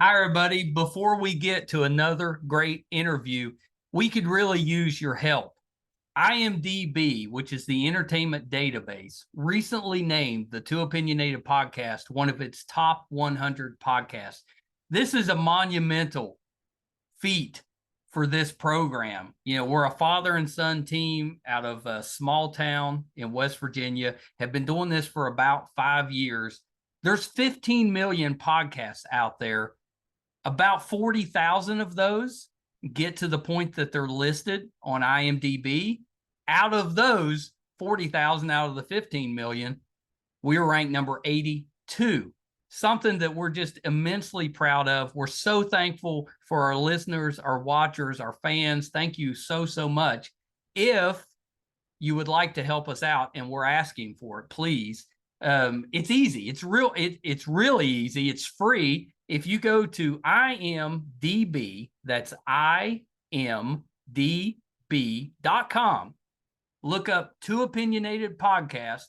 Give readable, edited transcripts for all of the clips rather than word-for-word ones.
Hi, everybody. Before we get to another great interview, we could really use your help. IMDb, which is the entertainment database, recently named the Too Opinionated podcast one of its top 100 podcasts. This is a monumental feat for this program. We're a father and son team out of a small town in West Virginia, have been doing this for about 5 years. There's 15 million podcasts out there. About 40,000 of those get to the point that they're listed on IMDb. Out of those 40,000 out of the 15 million, we were ranked number 82. Something that we're just immensely proud of. We're so thankful for our listeners, our watchers, our fans. Thank you so, so much. If you would like to help us out, and we're asking for it, please. It's easy. It's really easy. It's free. If you go to IMDb, that's imdb.com, look up Too Opinionated Podcast,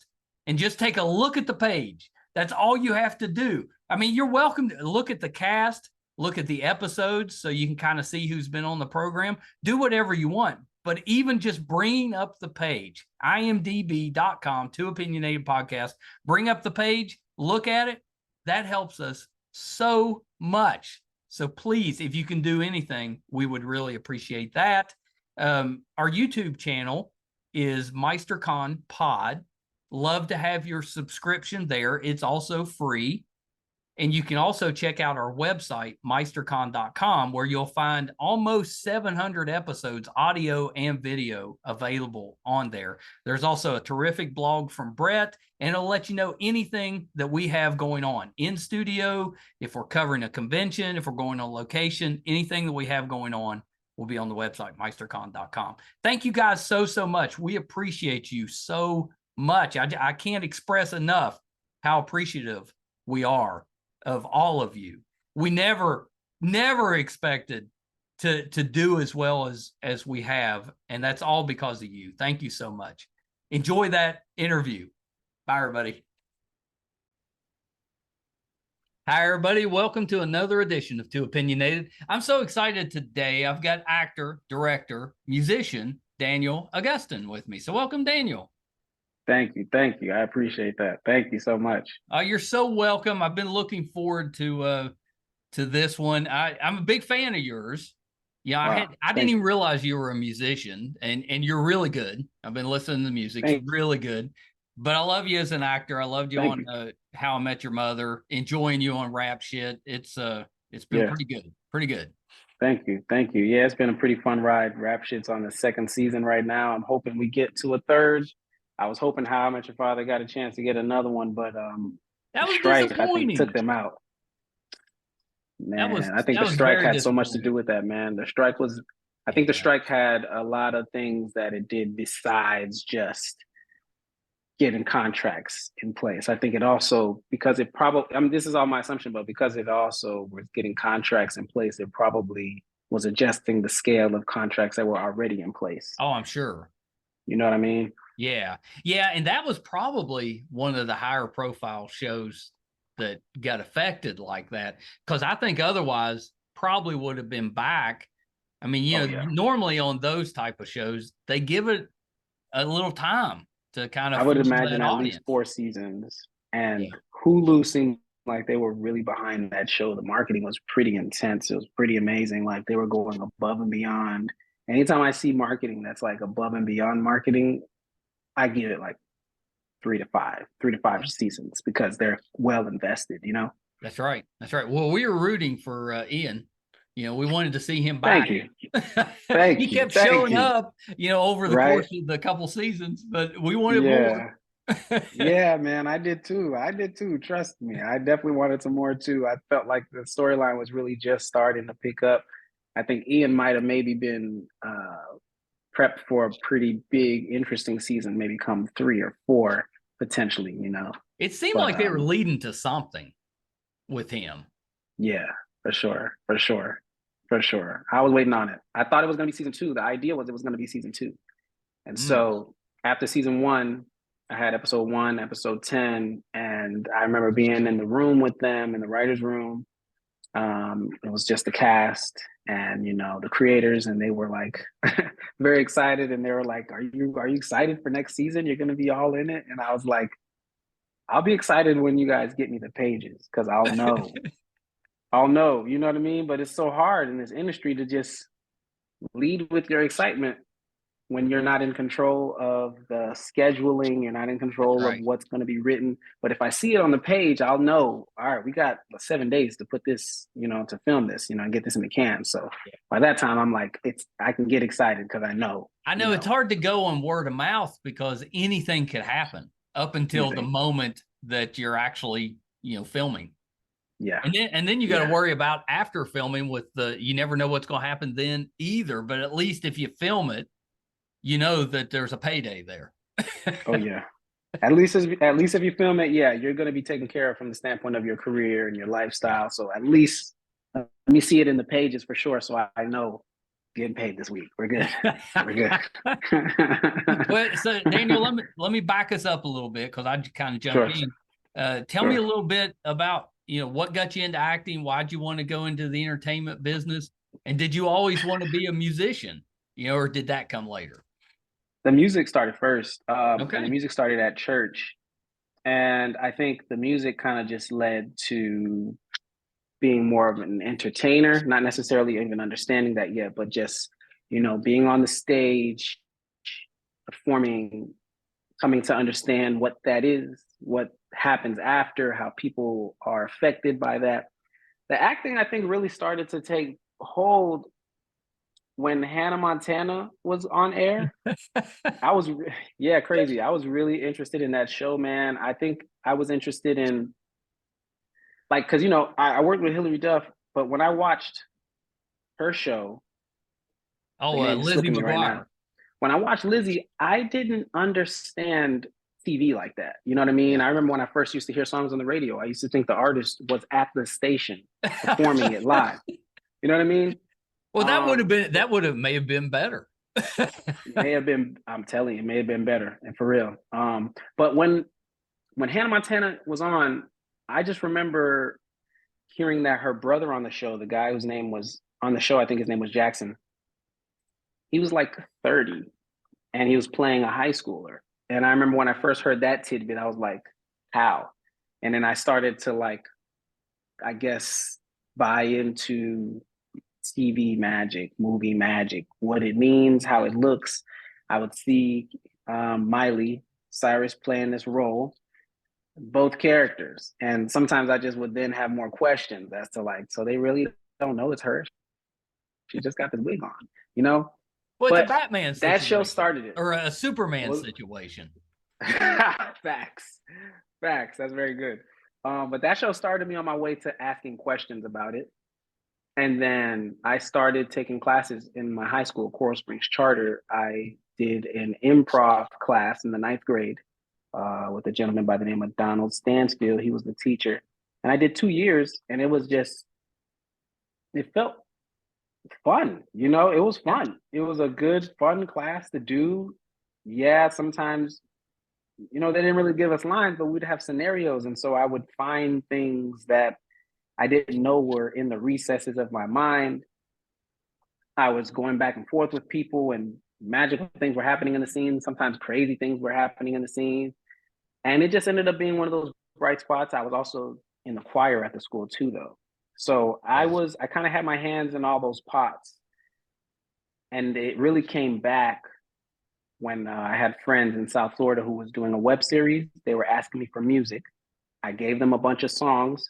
and just take a look at the page. That's all you have to do. I mean, you're welcome to look at the cast, look at the episodes so you can kind of see who's been on the program. Do whatever you want. But even just bringing up the page, imdb.com, Too Opinionated Podcast, bring up the page, look at it. That helps us so much. So please, if you can do anything, we would really appreciate that. Our YouTube channel is MeisterCon Pod. Love to have your subscription there. It's also free. And you can also check out our website, meistercon.com, where you'll find almost 700 episodes, audio and video, available on there. There's also a terrific blog from Brett, and it'll let you know anything that we have going on in studio, if we're covering a convention, if we're going on location, anything that we have going on will be on the website, meistercon.com. Thank you guys so, so much. We appreciate you so much. I can't express enough how appreciative we are of all of you. We never expected to do as well as we have, and that's all because of you. Thank you so much. Enjoy that interview. Bye, everybody. Hi, everybody. Welcome to another edition of Too Opinionated. I'm so excited today. I've got actor, director, musician Daniel Augustin with me. So welcome, Daniel. Thank you. Thank you. I appreciate that. Thank you so much. You're so welcome. I've been looking forward to this one. I'm a big fan of yours. Yeah, Wow. I didn't even realize you were a musician, and you're really good. I've been listening to the music. It's really good. But I love you as an actor. I loved you on How I Met Your Mother, enjoying you on Rap Shit. It's been pretty good. Pretty good. Thank you. Thank you. Yeah, it's been a pretty fun ride. Rap Shit's on the second season right now. I'm hoping we get to a third. I was hoping How I Met Your Father got a chance to get another one, but that was strike, disappointing. I think, took them out. Man, I think the strike had so much to do with that, man. The strike was, I think the strike had a lot of things that it did besides just getting contracts in place. I think it also, because it probably, I mean, this is all my assumption, but because it also was getting contracts in place, it probably was adjusting the scale of contracts that were already in place. Oh, I'm sure. You know what I mean? Yeah. Yeah. And that was probably one of the higher profile shows that got affected like that. Because I think otherwise probably would have been back. I mean, normally on those type of shows, they give it a little time to kind of. I would imagine at least 4 seasons. And Hulu seemed like they were really behind that show. The marketing was pretty intense. It was pretty amazing. Like they were going above and beyond. Anytime I see marketing that's like above and beyond marketing, I give it like 3 to 5 seasons because they're well invested, you know? That's right. That's right. Well, we were rooting for Ian. We wanted to see him back. Thank you. He kept showing up, over the course of the couple seasons, but we wanted more. Yeah, man, I did too. Trust me. I definitely wanted some more too. I felt like the storyline was really just starting to pick up. I think Ian might have maybe been prepped for a pretty big, interesting season, maybe come 3 or 4 potentially, It seemed like they were leading to something with him. Yeah, for sure. I was waiting on it. I thought it was going to be season 2. The idea was it was going to be season 2. And so after season 1, I had episode 1, episode 10, and I remember being in the room with them, in the writer's room, It was just the cast and the creators, and they were like very excited, and they were like, "Are you excited for next season? You're gonna be all in it." And I was like, "I'll be excited when you guys get me the pages, because I'll know." I'll know, you know what I mean? But it's so hard in this industry to just lead with your excitement when you're not in control of the scheduling, you're not in control of Right. what's going to be written. But if I see it on the page, I'll know, all right, we got 7 days to put this, to film this, and get this in the can. So by that time, I'm like, I can get excited because I know. I know it's hard to go on word of mouth because anything could happen up until the moment that you're actually, filming. Yeah. And then you got to worry about after filming you never know what's going to happen then either. But at least if you film it, you know that there's a payday there. Oh yeah. At least if you film it, yeah, you're going to be taken care of from the standpoint of your career and your lifestyle. Yeah. So at least let me see it in the pages for sure, so I know getting paid this week. We're good. We're good. Well, so Daniel, let me back us up a little bit because I kind of jumped in. Tell me a little bit about what got you into acting. Why'd you want to go into the entertainment business? And did you always want to be a musician? Or did that come later? The music started first. Okay. And the music started at church. And I think the music kind of just led to being more of an entertainer, not necessarily even understanding that yet, but just, being on the stage, performing, coming to understand what that is, what happens after, how people are affected by that. The acting, I think, really started to take hold when Hannah Montana was on air. Crazy. I was really interested in that show, man. I think I was interested in, because, I worked with Hilary Duff, but when I watched her show, Lizzie McGuire. Right now. When I watched Lizzie, I didn't understand TV like that. You know what I mean? Yeah. I remember when I first used to hear songs on the radio, I used to think the artist was at the station performing it live. You know what I mean? Well, that may have been better. May have been, I'm telling you, it may have been better, and for real. But when Hannah Montana was on, I just remember hearing that her brother on the show, the guy whose name was on the show, I think his name was Jackson, he was like 30 and he was playing a high schooler. And I remember when I first heard that tidbit, I was like, how? And then I started to I guess, buy into TV magic, movie magic, what it means, how it looks. I would see Miley Cyrus playing this role, both characters. And sometimes I just would then have more questions as to so they really don't know it's her. She just got this wig on, Well, it's a Batman situation. That show started it. Or a Superman situation. Facts. That's very good. But that show started me on my way to asking questions about it. And then I started taking classes in my high school, Coral Springs Charter. I did an improv class in the 9th grade with a gentleman by the name of Donald Stansfield. He was the teacher. And I did 2 years, and it felt fun. It was fun. It was a good, fun class to do. Yeah, sometimes, they didn't really give us lines, but we'd have scenarios. And so I would find things that I didn't know were in the recesses of my mind. I was going back and forth with people, and magical things were happening in the scene. Sometimes crazy things were happening in the scene. And it just ended up being one of those bright spots. I was also in the choir at the school too, though. So I kind of had my hands in all those pots. And it really came back when I had friends in South Florida who was doing a web series. They were asking me for music. I gave them a bunch of songs.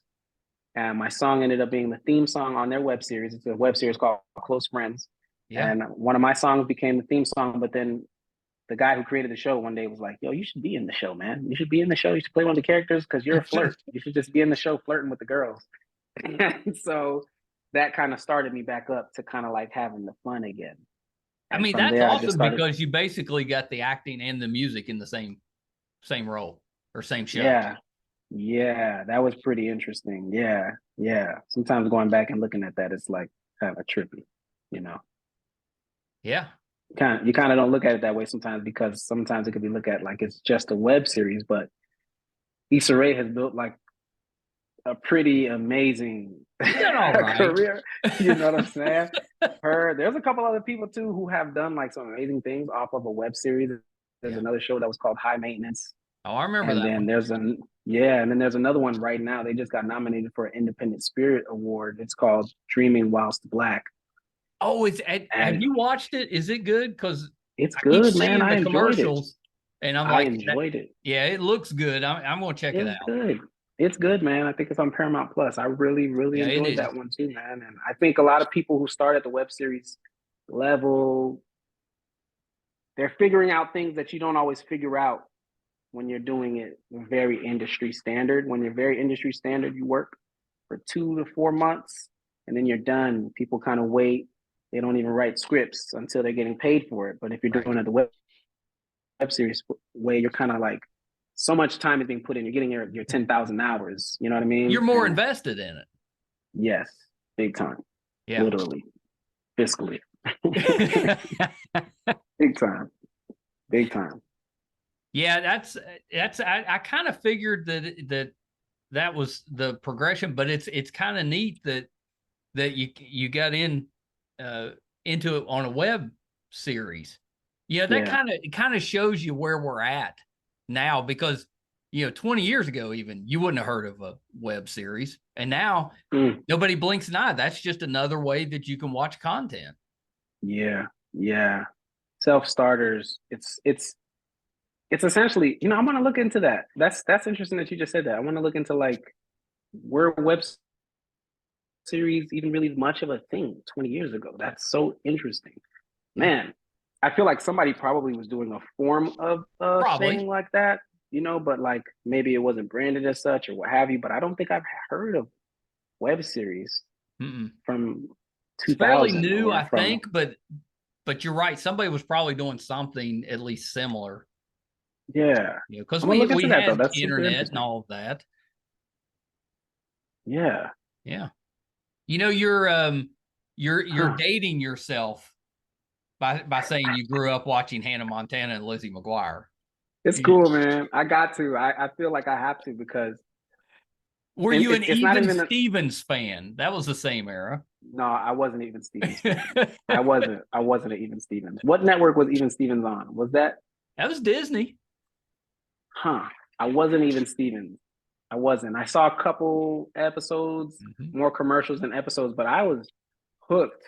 And my song ended up being the theme song on their web series. It's a web series called Close Friends. Yeah. And one of my songs became the theme song. But then the guy who created the show one day was like, yo, you should be in the show, man. You should be in the show. You should play one of the characters because you're a flirt. You should just be in the show flirting with the girls. And so that kind of started me back up to kind of having the fun again. And I mean, that's awesome because you basically got the acting and the music in the same role or same show. Yeah, that was pretty interesting. Yeah. Sometimes going back and looking at that, it's kind of trippy, Yeah. You kind of don't look at it that way sometimes, because sometimes it could be looked at like it's just a web series, but Issa Rae has built a pretty amazing She's done all right. career. You know what I'm saying? There's a couple other people too who have done like some amazing things off of a web series. There's another show that was called High Maintenance. Oh, I remember and that then one. and then there's another one right now. They just got nominated for an Independent Spirit Award. It's called Dreaming Whilst Black. Oh, have you watched it? Is it good? Because it's I keep good, man. seeing I the enjoyed it. commercials, and I'm I like, enjoyed it. Yeah, it looks good. I'm gonna check it It's out. good. It's good, man. I think it's on Paramount Plus. I really, really Yeah, it enjoyed is. that one too, man. And I think a lot of people who start at the web series level, they're figuring out things that you don't always figure out when you're doing it very industry standard. When you're very industry standard, you work for 2 to 4 months and then you're done. People kind of wait. They don't even write scripts until they're getting paid for it. But if you're doing it the web series way, you're kind of like, so much time is being put in. You're getting your 10,000 hours. You know what I mean? You're more invested in it. Yes, big time. Yeah, literally, fiscally, big time, big time. Yeah, that's. I kind of figured that was the progression, but it's kind of neat that you got into it on a web series. Yeah, that kind of shows you where we're at now, because 20 years ago even you wouldn't have heard of a web series, and now nobody blinks an eye. That's just another way that you can watch content. Yeah, self-starters. It's essentially, I want to look into that. That's interesting that you just said that. I want to look into like, were web series even really much of a thing 20 years ago? That's so interesting, man. I feel like somebody probably was doing a form of thing like that, but like maybe it wasn't branded as such or what have you. But I don't think I've heard of web series from 2000. It's fairly new, I think, but you're right. Somebody was probably doing something at least similar. Yeah, because we had internet and all of that. Yeah. You're dating yourself by saying you grew up watching Hannah Montana and Lizzie McGuire. It's cool, man. I got to. I feel like I have to, because. Were you an Even Stevens fan? That was the same era. No, I wasn't Even Stevens. I wasn't an Even Stevens. What network was Even Stevens on? Was that? That was Disney. Huh. I wasn't Even Stevens. I wasn't. I saw a couple episodes, more commercials than episodes, but I was hooked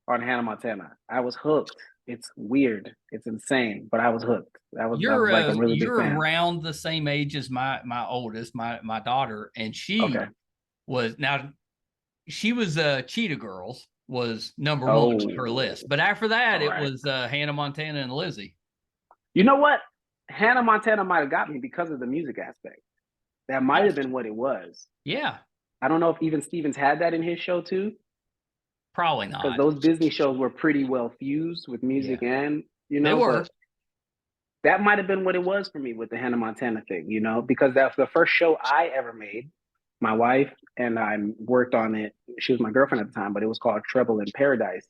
on Hannah Montana. I was hooked. It's weird. It's insane, but I was hooked. I was like a really big fan. You're around the same age as my oldest, my daughter, and she was Cheetah Girls was number one on her list. But after that, it was Hannah Montana and Lizzie. You know what? Hannah Montana might have got me because of the music aspect. That might have been what it was. Yeah. I don't know if Even Stevens had that in his show too. Probably not. Because those Disney shows were pretty well fused with music and, they were. That might have been what it was for me with the Hannah Montana thing, because that's the first show I ever made. My wife and I worked on it. She was my girlfriend at the time, but it was called Trouble in Paradise.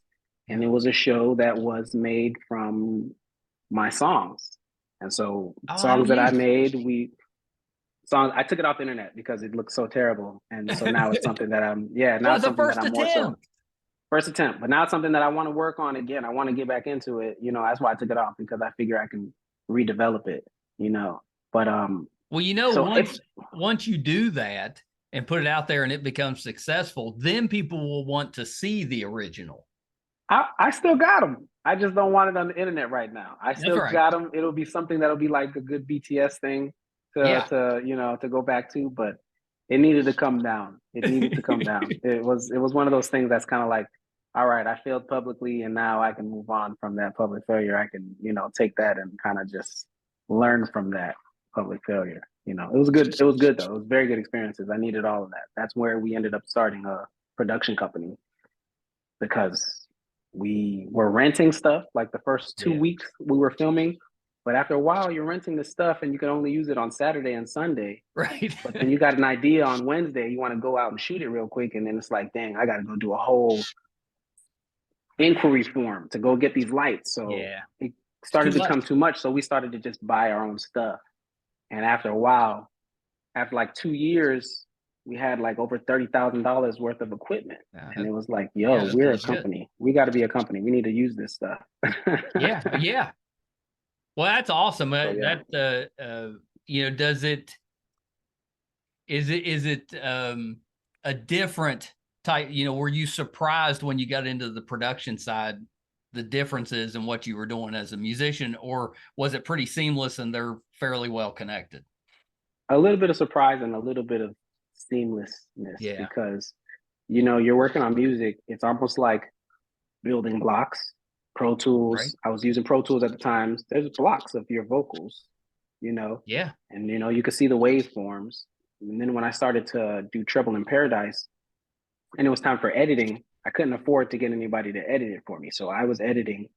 And it was a show that was made from my songs. And so songs that I made, I took it off the internet because it looked so terrible. And so now it's something that now it's something that I'm more so. First attempt, but now it's something that I want to work on again. I want to get back into it. That's why I took it off, because I figure I can redevelop it, But once you do that and put it out there and it becomes successful, then people will want to see the original. I still got them. I just don't want it on the internet right now. I still got them. It'll be something that'll be like a good BTS thing to go back to, but it needed to come down. It needed to come down. It was one of those things that's kind of like, all right, I failed publicly and now I can move on from that public failure. I can, take that and kind of just learn from that public failure. It was good. It was good though. It was very good experiences. I needed all of that. That's where we ended up starting a production company, because we were renting stuff. Like the first 2 weeks we were filming, but after a while you're renting the stuff and you can only use it on Saturday and Sunday. Right. But then you got an idea on Wednesday, you want to go out and shoot it real quick. And then it's like, dang, I got to go do a whole inquiry form to go get these lights. So it started to become too much. So we started to just buy our own stuff. And after a while, after like 2 years, we had like over $30,000 worth of equipment. And it was like, yo, that's we're a legit. company. We got to be a company. We need to use this stuff. Yeah. Well, that's awesome. So, yeah. That does it? Is it a different type? Were you surprised when you got into the production side, the differences in what you were doing as a musician, or was it pretty seamless and they're fairly well connected? A little bit of surprise and a little bit of seamlessness, because you're working on music. It's almost like building blocks. Pro Tools. Right. I was using Pro Tools at the times. There's blocks of your vocals, Yeah. and you could see the waveforms. And then when I started to do Treble in Paradise, and it was time for editing, I couldn't afford to get anybody to edit it for me, so I was editing,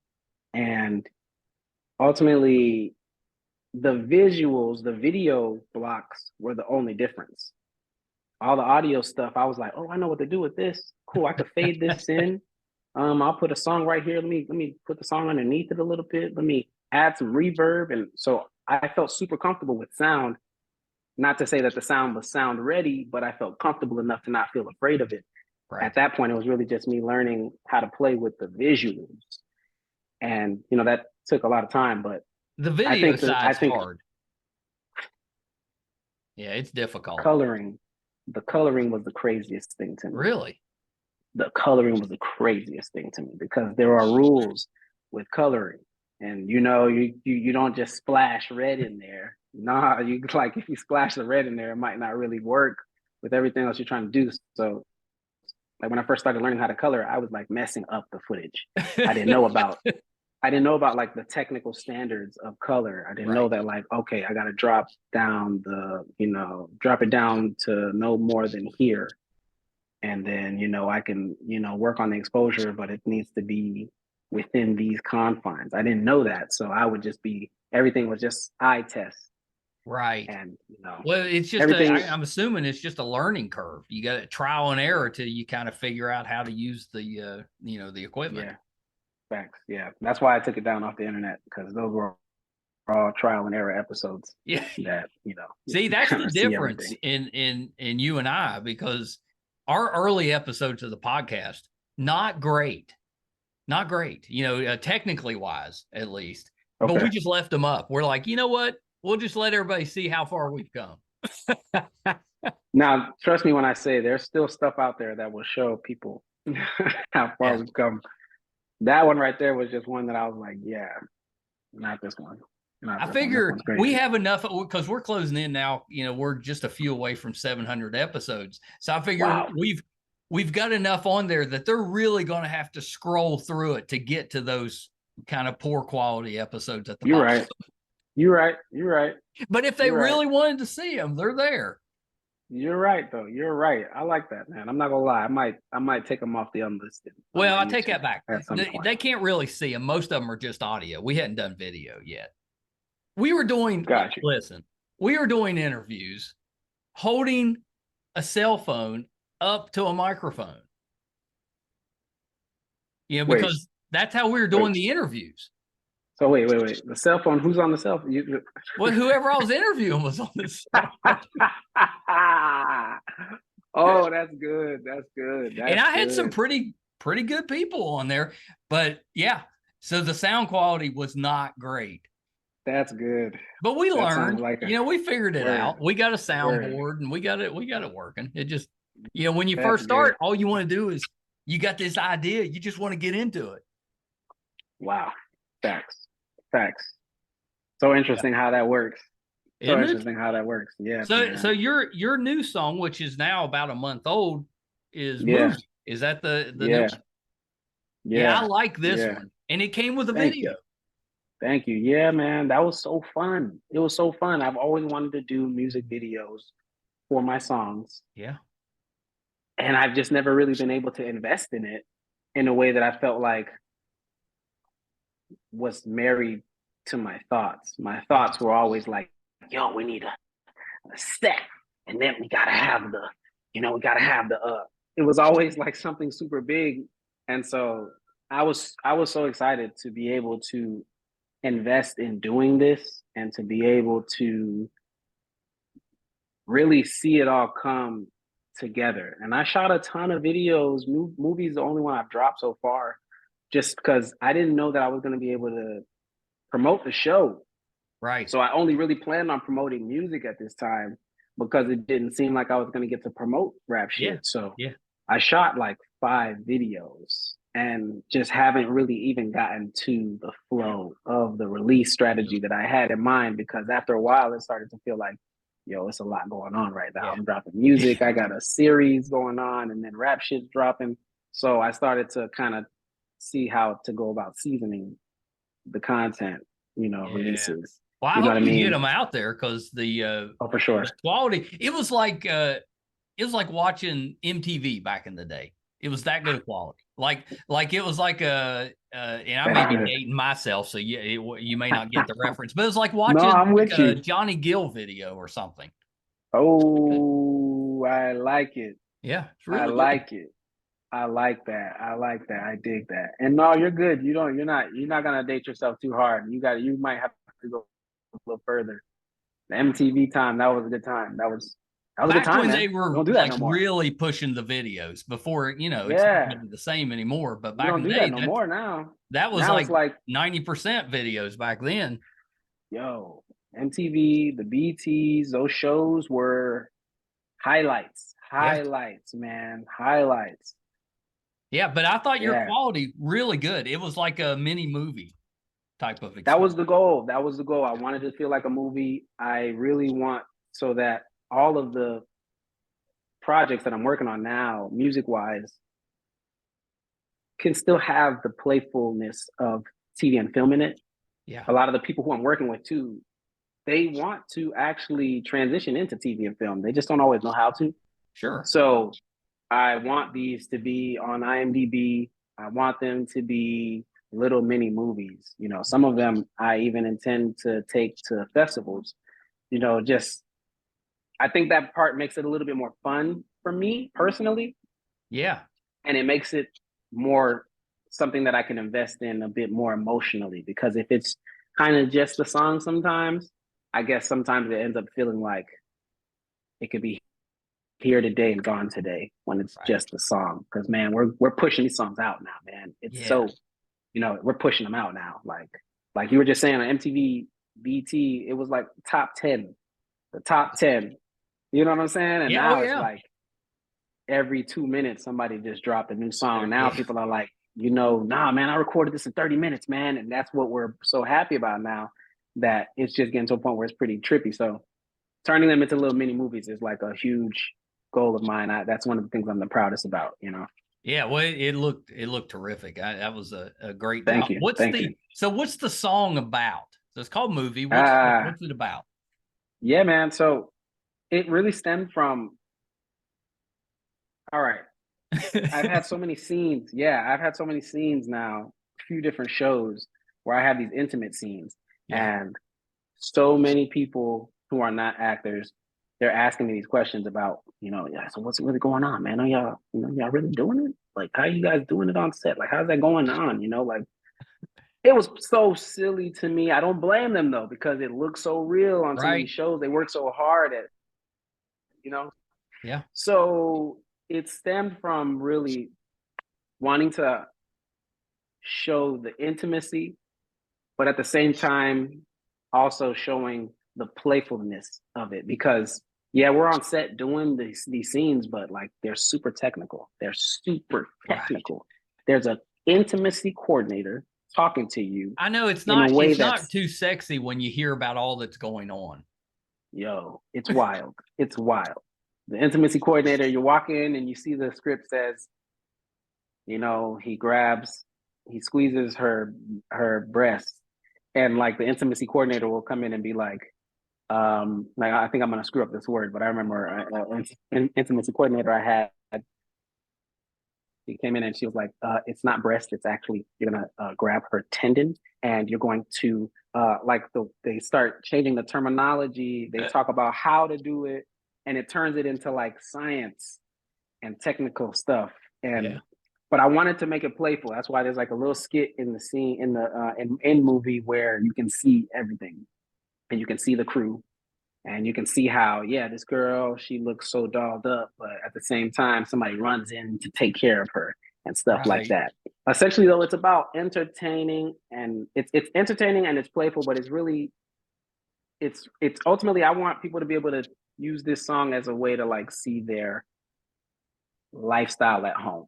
and ultimately, the visuals, the video blocks were the only difference. All the audio stuff, I was like, oh, I know what to do with this. Cool, I could fade this in. I'll put a song right here. Let me put the song underneath it a little bit. Let me add some reverb. And so I felt super comfortable with sound. Not to say that the sound was sound ready, but I felt comfortable enough to not feel afraid of it. Right. At that point, it was really just me learning how to play with the visuals. And, that took a lot of time, but the video side's hard. Yeah, it's difficult. The coloring was the craziest thing to me. Really? The coloring was the craziest thing to me, because there are rules with coloring, and you don't just splash red in there. Nah, if you splash the red in there, it might not really work with everything else you're trying to do. So like when I first started learning how to color, I was like messing up the footage. I didn't know about like the technical standards of color. I didn't know that, like, okay, I got to drop it down to no more than here. And then, I can, work on the exposure, but it needs to be within these confines. I didn't know that. So I would everything was just eye test. Right. And, well, it's just, I'm assuming it's just a learning curve. You got trial and error till you kind of figure out how to use the, the equipment. Yeah. Facts. Yeah. That's why I took it down off the internet, because those were all trial and error episodes. Yeah. That, see, that's the difference in you and I, because our early episodes of the podcast, not great, technically wise, at least, but we just left them up. We're like, you know what? We'll just let everybody see how far we've come. Now, trust me when I say there's still stuff out there that will show people how far we've come. That one right there was just one that I was like, yeah, not this one. I figure we have enough, because we're closing in now. We're just a few away from 700 episodes. So I figure we've got enough on there that they're really going to have to scroll through it to get to those kind of poor quality episodes at the bottom. You're right. But if they really wanted to see them, they're there. You're right, though. You're right. I like that, man. I'm not gonna lie. I might take them off the unlisted. Well, I take that back. They can't really see them. Most of them are just audio. We hadn't done video yet. We were doing. Listen, we were doing interviews, holding a cell phone up to a microphone. Because that's how we were doing the interviews. So wait. The cell phone, who's on the cell phone? Well, whoever I was interviewing was on the cell phone. Oh, that's good. That's good. And I had some pretty good people on there. But yeah, so the sound quality was not great. That's good. But we learned, we figured it out. We got a soundboard and we got it working. It just, when you first start, all you want to do is, you got this idea, you just want to get into it. Wow. Facts. So interesting how that works. Yeah. So your new song, which is now about a month old, is Movie. Is that the new? Yeah, I like this one. And it came with a video. Thank you. Yeah, man. That was so fun. It was so fun. I've always wanted to do music videos for my songs. Yeah. And I've just never really been able to invest in it in a way that I felt like was married to my thoughts. My thoughts were always like, yo, we need a set. And then we gotta have it was always like something super big. And so I was so excited to be able to invest in doing this and to be able to really see it all come together. And I shot a ton of videos. Movies, the only one I've dropped so far, just because I didn't know that I was going to be able to promote the show. Right. So I only really planned on promoting music at this time because it didn't seem like I was going to get to promote rap shit. Yeah. So Yeah. I shot like 5 videos and just haven't really even gotten to the flow of the release strategy that I had in mind, because after a while it started to feel like, yo, it's a lot going on right now. Yeah. I'm dropping music, I got a series going on, and then rap shit's dropping. So I started to kind of see how to go about seasoning the content, releases. Well, I You know hope what I you mean? get them out there, because Oh, for sure. the quality. It was like watching MTV back in the day. It was that good quality. Like it was like and I may be dating myself, so you may not get the reference, but it was like No, watching I'm like with you. a Johnny Gill video or something. Oh, I like it. Yeah, it's I really good. like it. I like that. I like that. I dig that. And no, you're good. You're not gonna date yourself too hard. You might have to go a little further. The MTV time, that was a good time. That was a good Back time, when man. they were Don't do that like no more. really pushing the videos before, it's not Yeah. gonna be the same anymore. But We back don't in the do that day, no more now. that was Now it's like like, 90% videos back then. yo, MTV, the BTs, those shows were highlights. Yeah. Highlights, man. Highlights. Yeah, but I thought your Yeah. quality really good. It was like a mini movie type of That experience. was the goal. That was the goal. I wanted to feel like a movie. I really want so that all of the projects that I'm working on now, music wise, can still have the playfulness of TV and film in it. Yeah, A lot of the people who I'm working with too, they want to actually transition into TV and film. They just don't always know how to. sure. So I want these to be on IMDb. I want them to be little mini movies. Some of them I even intend to take to festivals. Just I think that part makes it a little bit more fun for me personally, Yeah, and it makes it more something that I can invest in a bit more emotionally. Because if it's kind of just the song, sometimes I guess sometimes it ends up feeling like it could be here today and gone today when it's right. just the song. Because man, we're pushing these songs out now, man. It's Yeah, so we're pushing them out now. Like you were just saying on MTV BT, it was like the top 10. You know what I'm saying? And yeah. Oh, now it's yeah, like every 2 minutes somebody just dropped a new song. Now yeah. people are like, nah, man, I recorded this in 30 minutes, man. And that's what we're so happy about now, that it's just getting to a point where it's pretty trippy. So turning them into little mini movies is like a huge goal of mine. That's one of the things I'm the proudest about. Yeah, well, it looked terrific. That was a great Thank job. you. Thank you. What's the song about? So it's called Movie. Ah, What's it about? yeah, man. So it really stemmed from, all right, I've had so many scenes. Yeah, I've had so many scenes now, a few different shows where I have these intimate scenes. Yeah. And so many people who are not actors, they're asking me these questions about, yeah, so what's really going on, man? Are y'all really doing it? Like, how are you guys doing it on set? Like, how's that going on? Like, it was so silly to me. I don't blame them though, because it looks so real on some of these Right. shows. They work so hard at, you know. Yeah. So it stemmed from really wanting to show the intimacy, but at the same time, also showing the playfulness of it. Because yeah, we're on set doing these scenes, but like they're super technical. They're super Right. technical. There's an intimacy coordinator talking to you I know it's in a not way it's not that's, too sexy when you hear about all that's going on. yo, it's wild. It's wild. The intimacy coordinator, you walk in and you see the script says, he squeezes her breast, and like the intimacy coordinator will come in and be like I think I'm gonna screw up this word, but I remember an intimacy coordinator I had. She came in and she was like, "It's not breast. It's actually you're gonna grab her tendon, and you're going to they start changing the terminology. They talk about how to do it, and it turns it into like science and technical stuff. And Yeah. but I wanted to make it playful. That's why there's like a little skit in the scene in the in movie where you can see everything, and you can see the crew, And you can see how, yeah, this girl, she looks so dolled up, but at the same time, somebody runs in to take care of her and stuff like Right. that. Essentially, though, it's about entertaining, and it's entertaining and it's playful, but it's ultimately, I want people to be able to use this song as a way to like see their lifestyle at home,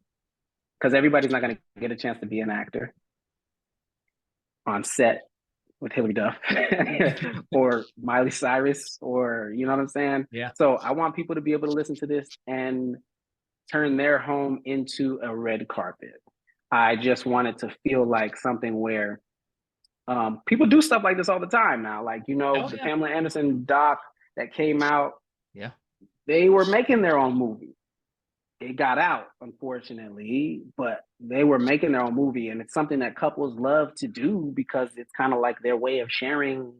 because everybody's not going to get a chance to be an actor on set with Hilary Duff or Miley Cyrus, or you know what I'm saying? Yeah. So I want people to be able to listen to this and turn their home into a red carpet. I just want it to feel like something where people do stuff like this all the time now. Like, you know, Oh the yeah. Pamela Anderson doc that came out, Yeah. they were making their own movie. It got out, unfortunately, but they were making their own movie. And it's something that couples love to do because it's kind of like their way of sharing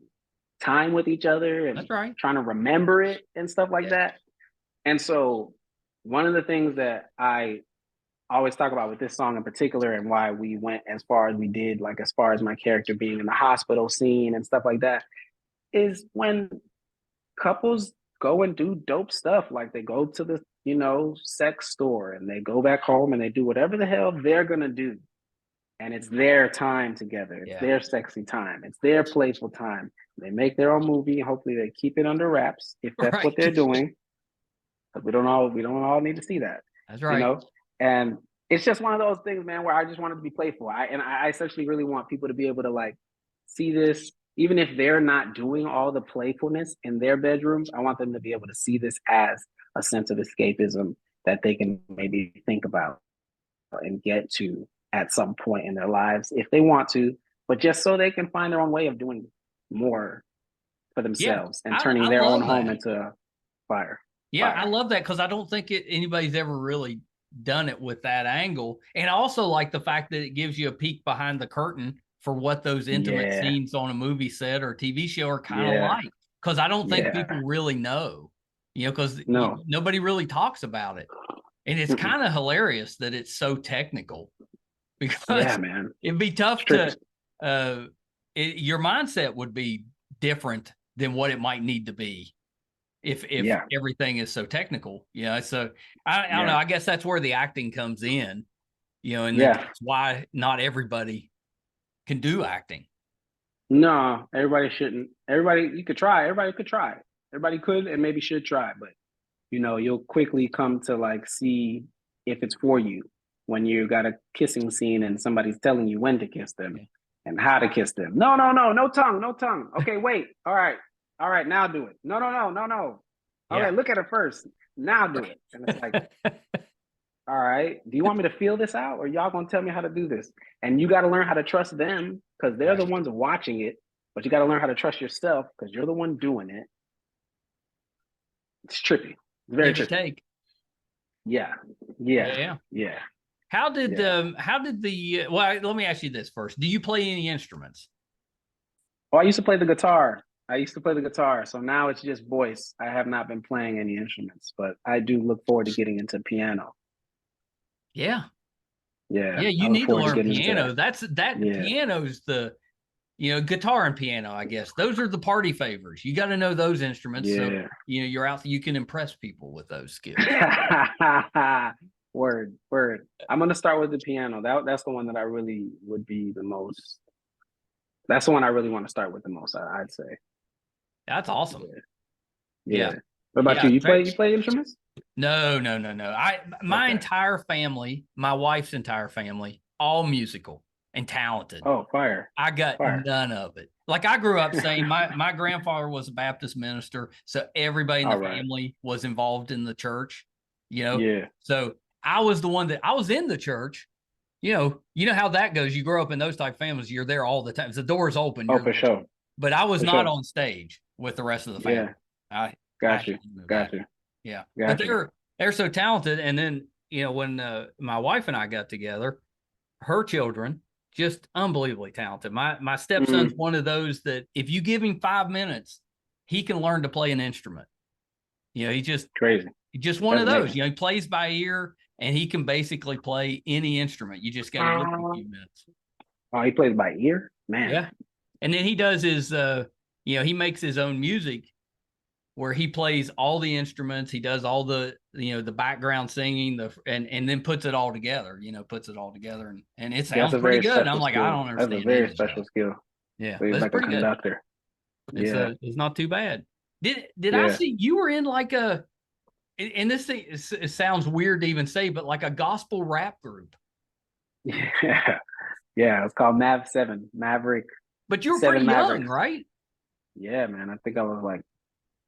time with each other and That's right. trying to remember it and stuff like Yeah. that. And so, one of the things that I always talk about with this song in particular, and why we went as far as we did, like as far as my character being in the hospital scene and stuff like that, is when couples go and do dope stuff. Like they go to the, you know, sex store and they go back home and they do whatever the hell they're gonna do. And it's their time together. It's Yeah. their sexy time. It's their playful time. They make their own movie. Hopefully they keep it under wraps if that's what Right. they're doing. But we don't all need to see that. That's You right. know? And it's just one of those things, man, where I just wanted to be playful. I essentially really want people to be able to like see this, even if they're not doing all the playfulness in their bedrooms. I want them to be able to see this as a sense of escapism that they can maybe think about and get to at some point in their lives if they want to, but just so they can find their own way of doing more for Yeah. themselves and I turning their own love home that. into a fire. Yeah, I Fire. love that because I don't think anybody's ever really done it with that angle. And I also like the fact that it gives you a peek behind the curtain for what those intimate Yeah. scenes on a movie set or TV show are kind of Yeah. like. Because I don't think Yeah. people really know, because No. nobody really talks about it. And it's Mm-mm. kind of hilarious that it's so technical Yeah, because man. it'd be It's tough tricky. to, your mindset would be different than what it might need to be if Yeah. everything is so technical, so I don't know, Yeah. I guess that's where the acting comes in, and that's Yeah. why not everybody can do acting. No, everybody shouldn't. Everybody, you could try. Everybody could try. Everybody could and maybe should try, but you know, you'll quickly come to like see if it's for you when you got a kissing scene and somebody's telling you when to kiss them Yeah. and how to kiss them. No, no, no, no tongue, no tongue. Okay, wait. All right, now do it. No, no, no, no, no. Yeah. Okay, look at it first. Now do it. And it's like, all right, do you want me to feel this out or y'all gonna tell me how to do this? And you got to learn how to trust them because they're the Right. ones watching it, but you got to learn how to trust yourself because you're the one doing it. It's trippy. It's very Give and trippy. take. Yeah. Yeah. Yeah. Yeah. How did Yeah. the well, let me ask you this first. Do you play any instruments? Oh, I used to play the guitar. I used to play the guitar. So now it's just voice. I have not been playing any instruments, but I do look forward to getting into piano. Yeah. Yeah. Yeah, I you look need to forward to learn getting into that. piano. That Yeah. piano's the guitar and piano, I guess. Those are the party favors. You got to know those instruments. So, Yeah. you're out, you can impress people with those skills. Word, word. I'm gonna start with the piano. That's the one that I really would be the most. That's the one I really want to start with the most. I'd say. That's awesome. Yeah. Yeah. Yeah. What about Yeah. you? You play instruments? No, no, no, no. My Okay. entire family, my wife's entire family, all musical and talented. Oh, fire, I got fire. none of it. Like I grew up saying my grandfather was a Baptist minister, so everybody in the All right. family was involved in the church, you know. Yeah. So I was the one that I was in the church. You know how that goes. You grow up in those type families, you're there all the time. If the door's open, Oh, you're for there. sure. But I was For not sure. on stage with the rest of the family. Yeah. I Got had you. to move Got back. you. Yeah. But Got you. they're so talented. And then, when my wife and I got together, her children just unbelievably talented. My stepson's Mm, one of those that if you give him 5 minutes, he can learn to play an instrument. He's crazy. just one That's of those. amazing. He plays by ear and he can basically play any instrument. You just got to give him a few minutes. Oh, he plays by ear? Man. Yeah. And then he does his he makes his own music where he plays all the instruments, he does all the the background singing, and then puts it all together. Puts it all together, and it That's sounds a pretty very good. And I'm special like, I skill. don't That's a understand very any of special that. skill. Yeah, So he's but it's like a pretty good. conductor. It's Yeah. it's not too bad. Did I Yeah. see you were in like and this thing it sounds weird to even say, but like a gospel rap group. Yeah. Yeah. It's called Mav 7, Maverick But you were pretty 7 young, Mavericks. right? Yeah, man. I think I was like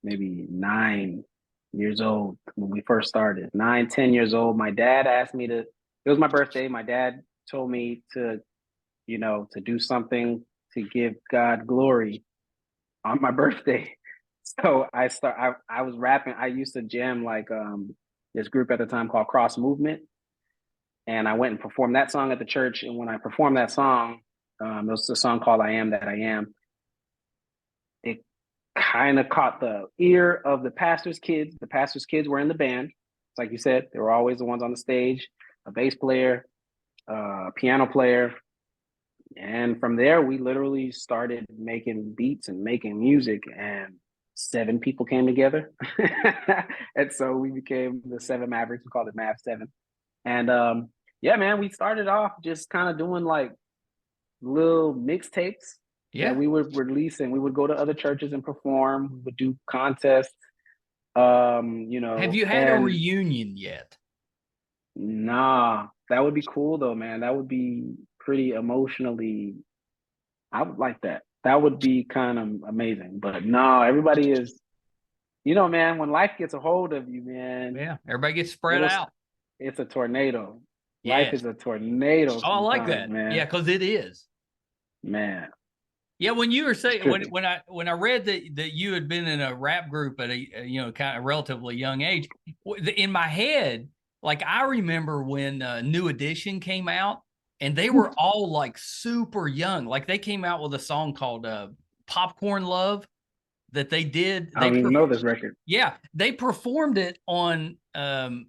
maybe 9 years old when we first started. 9, 10 years old. My dad asked me to, it was my birthday. My dad told me to, to do something to give God glory on my birthday. So I was rapping. I used to jam like this group at the time called Cross Movement. And I went and performed that song at the church. And when I performed that song, it was a song called I Am That I Am. It kind of caught the ear of the pastor's kids. The pastor's kids were in the band. It's like you said, they were always the ones on the stage, a bass player, a piano player. And from there, we literally started making beats and making music, and 7 people came together. And so we became the 7 Mavericks. We called it Mav 7. And yeah, man, we started off just kind of doing like little mixtapes that Yeah. we would release, and we would go to other churches and perform. We would do contests, Have you had a and reunion yet? nah, that would be cool though, man. That would be pretty emotionally. I would like that. That would be kind of amazing. But no, everybody is, man, when life gets a hold of you, man, Yeah. Everybody gets spread it'll out. it's a tornado. Life Yeah. is a tornado Oh, I like sometimes, that. Yeah, man. because it is. Man, Yeah, when you were it's saying trippy. when I read that you had been in a rap group at a kind of relatively young age, in my head, like I remember when New Edition came out, and they were all like super young. Like they came out with a song called "Popcorn Love" that they did. I don't even know this record. Yeah, they performed it on the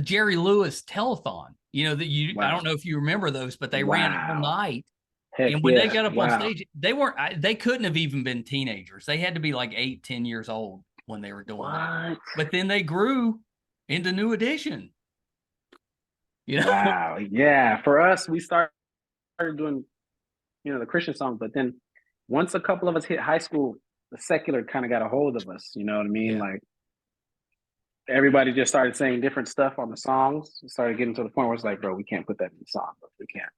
Jerry Lewis telethon. I don't Wow. know if you remember those, but they ran all Wow. night. Heck And when they yeah. got up on Wow. stage, they couldn't have even been teenagers. They had to be like 8, 10 years old when they were doing that. What? But then they grew into New Edition. Wow. Yeah. For us, we started doing, the Christian songs, but then once a couple of us hit high school, the secular kind of got a hold of us. You know what I mean? Yeah. Like everybody just started saying different stuff on the songs. It started getting to the point where it's like, bro, we can't put that in the song, but we can't.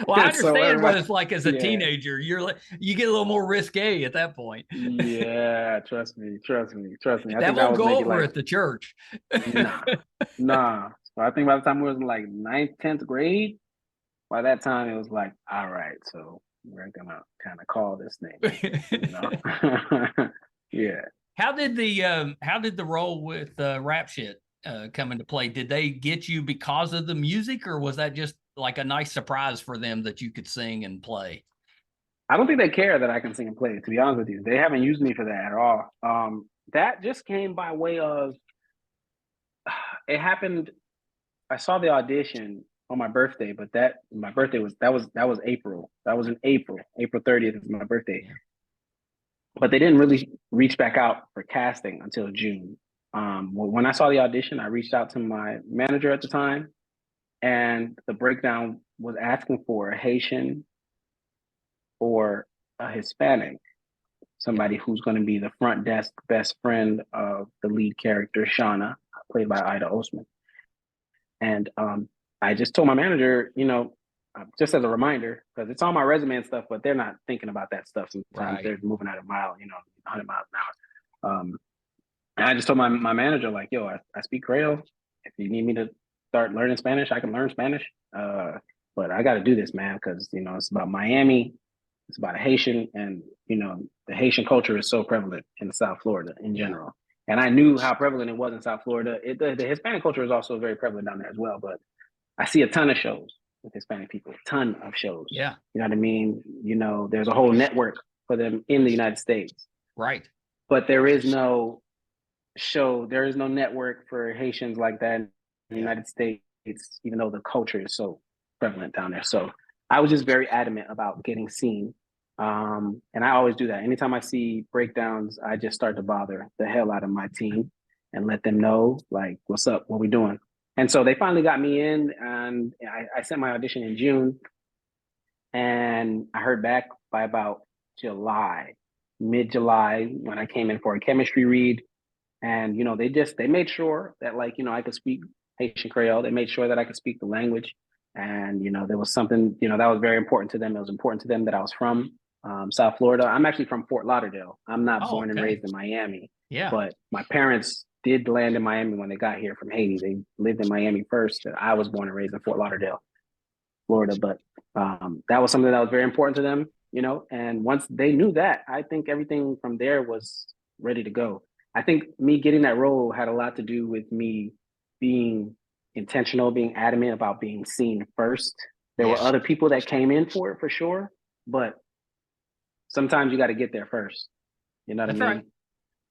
Well, I So understand what everybody, it's like as a yeah, teenager. You get a little more risque at that point. yeah, trust me, trust me, trust me. I That think that won't was go maybe over like, at the church. nah, nah. So I think by the time we was in like ninth, 10th grade, by that time it was like, all right, so we're gonna kind of call this name, Yeah. How did the role with rap shit come into play? Did they get you because of the music, or was that just like a nice surprise for them that you could sing and play? I don't think they care that I can sing and play, to be honest with you. They haven't used me for that at all. That just came by way of it happened. I saw the audition on my birthday, but my birthday was April. That was in April. April 30th is my birthday. Yeah. But they didn't really reach back out for casting until June. When I saw the audition, I reached out to my manager at the time, and the breakdown was asking for a Haitian or a Hispanic, Yeah. somebody who's going to be the front desk best friend of the lead character, Shauna, played by Ida Osman. And I just told my manager, just as a reminder, because it's on my resume and stuff, but they're not thinking about that stuff sometimes. Right. They're moving at a mile, 100 miles an hour. And I just told my manager, like, yo, I speak Creole. If you need me to start learning Spanish, I can learn Spanish. But I got to do this, man, because, it's about Miami. It's about a Haitian, and, the Haitian culture is so prevalent in South Florida in Yeah. general. And I knew how prevalent it was in South Florida. The Hispanic culture is also very prevalent down there as well. But I see a ton of shows with Hispanic people, a ton of shows. Yeah. You know what I mean? There's a whole network for them in the United States. Right. But there is no network for Haitians like that in the Yeah. United States, even though the culture is so prevalent down there. So I was just very adamant about getting seen. And I always do that. Anytime I see breakdowns, I just start to bother the hell out of my team and let them know, like, what's up, what we doing. And so they finally got me in, and I sent my audition in June, and I heard back by about July, mid-July, when I came in for a chemistry read. And they made sure that, like, I could speak Haitian Creole. They made sure that I could speak the language, and there was something that was very important to them. It was important to them that I was from South Florida. I'm actually from Fort Lauderdale. I'm not born and raised in Miami. Yeah. But my parents did land in Miami when they got here from Haiti. They lived in Miami first. I was born and raised in Fort Lauderdale, Florida. But that was something that was very important to them, and once they knew that, I think everything from there was ready to go. I think me getting that role had a lot to do with me being intentional, being adamant about being seen first. There were other people that came in for it for sure, but sometimes you got to get there first. You know what I mean? Right.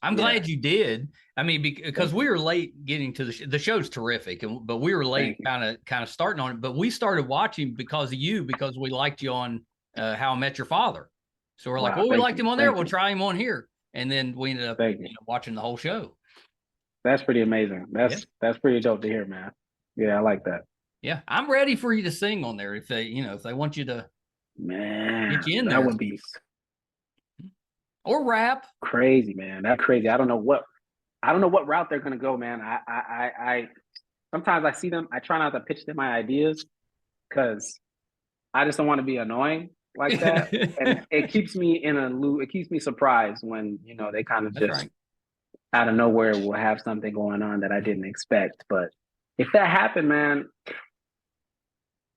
I'm glad you did. I mean, because we were late getting to the show's terrific, but we were late kind of starting on it. But we started watching because of you, because we liked you on How I Met Your Father. So we're like, well, we liked him on there. We'll try him on here. And then we ended up watching the whole show. That's pretty amazing. That's pretty dope to hear, man. Yeah, I like that. Yeah, I'm ready for you to sing on there if they want you to get you in there. That would be or rap. Crazy, man. That's crazy. I don't know what route they're gonna go, man. I sometimes I see them. I try not to pitch them my ideas because I just don't want to be annoying like that, and it keeps me in a loop. It keeps me surprised when they kind of just out of nowhere will have something going on that I didn't expect. But if that happened, man,